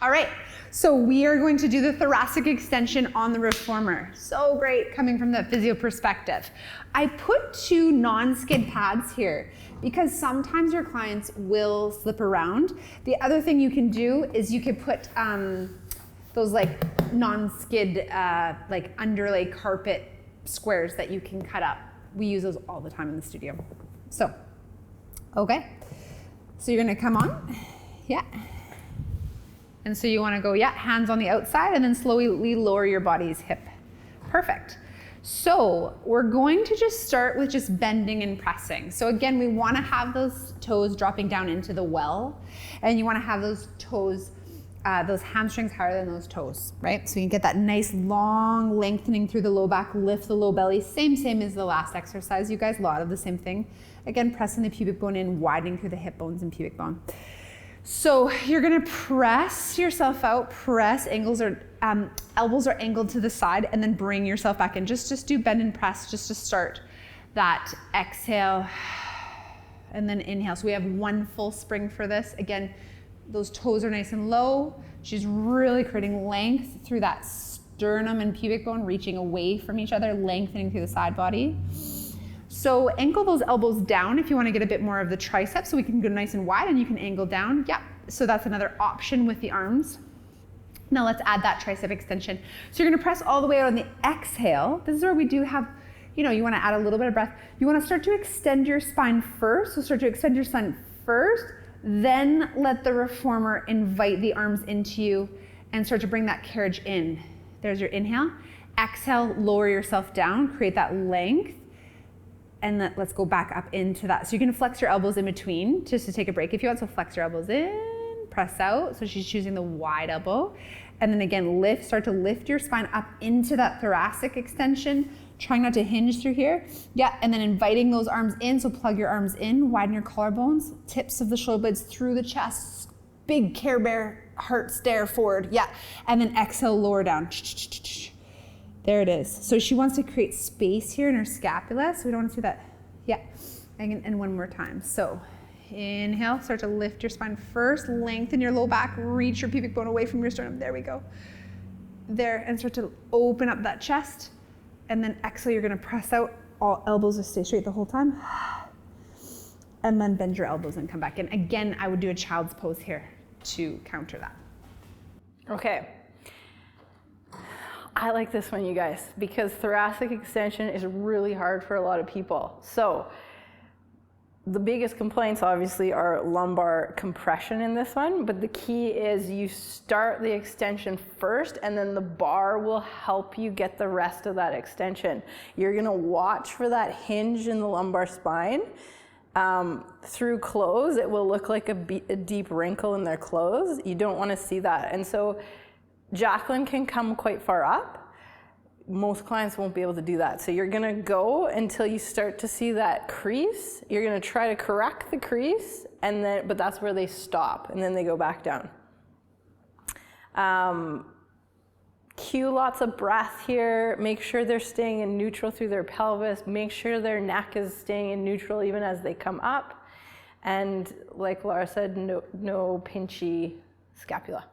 All right, so we are going to do the thoracic extension on the reformer. So great coming from the physio perspective. I put 2 non-skid pads here because sometimes your clients will slip around. The other thing you can do is you could put those like non-skid like underlay carpet squares that you can cut up. We use those all the time in the studio. So, okay. So you're gonna come on, yeah. And so you wanna go, yeah, hands on the outside and then slowly lower your body's hip. Perfect. So we're going to just start with just bending and pressing. So again, we wanna have those toes dropping down into the well, and you wanna have those toes, those hamstrings higher than those toes, right? So you can get that nice long lengthening through the low back, lift the low belly, same as the last exercise, you guys, a lot of the same thing. Again, pressing the pubic bone in, widening through the hip bones and pubic bone. So you're gonna press yourself out, press, elbows are angled to the side, and then bring yourself back in. Just do bend and press just to start that exhale, and then inhale. So we have 1 full spring for this. Again, those toes are nice and low. She's really creating length through that sternum and pubic bone, reaching away from each other, lengthening through the side body. So ankle those elbows down if you want to get a bit more of the triceps, so we can go nice and wide and you can angle down. Yeah, so that's another option with the arms. Now let's add that tricep extension. So you're gonna press all the way out on the exhale. This is where we do have, you want to add a little bit of breath. You want to start to extend your spine first. So start to extend your spine first, then let the reformer invite the arms into you and start to bring that carriage in. There's your inhale. Exhale, lower yourself down, create that length. And let's go back up into that. So you can flex your elbows in between just to take a break if you want. So flex your elbows in, press out. So she's choosing the wide elbow. And then again, start to lift your spine up into that thoracic extension, trying not to hinge through here. Yeah, and then inviting those arms in. So plug your arms in, widen your collarbones, tips of the shoulder blades through the chest, big Care Bear heart stare forward. Yeah, and then exhale, lower down. There it is. So she wants to create space here in her scapula, so we don't want to do that. Yeah, and 1 more time. So inhale, start to lift your spine first, lengthen your low back, reach your pubic bone away from your sternum. There we go. There, and start to open up that chest. And then exhale, you're gonna press out, all elbows to stay straight the whole time. And then bend your elbows and come back in. Again, I would do a child's pose here to counter that. Okay. I like this one, you guys, because thoracic extension is really hard for a lot of people. So the biggest complaints obviously are lumbar compression in this one, but the key is you start the extension first and then the bar will help you get the rest of that extension. You're gonna watch for that hinge in the lumbar spine. Through clothes, it will look like a deep wrinkle in their clothes. You don't wanna see that. And so Jacqueline can come quite far up. Most clients won't be able to do that. So you're gonna go until you start to see that crease. You're gonna try to correct the crease, but that's where they stop, and then they go back down. Cue lots of breath here. Make sure they're staying in neutral through their pelvis. Make sure their neck is staying in neutral even as they come up. And like Laura said, no pinchy scapula.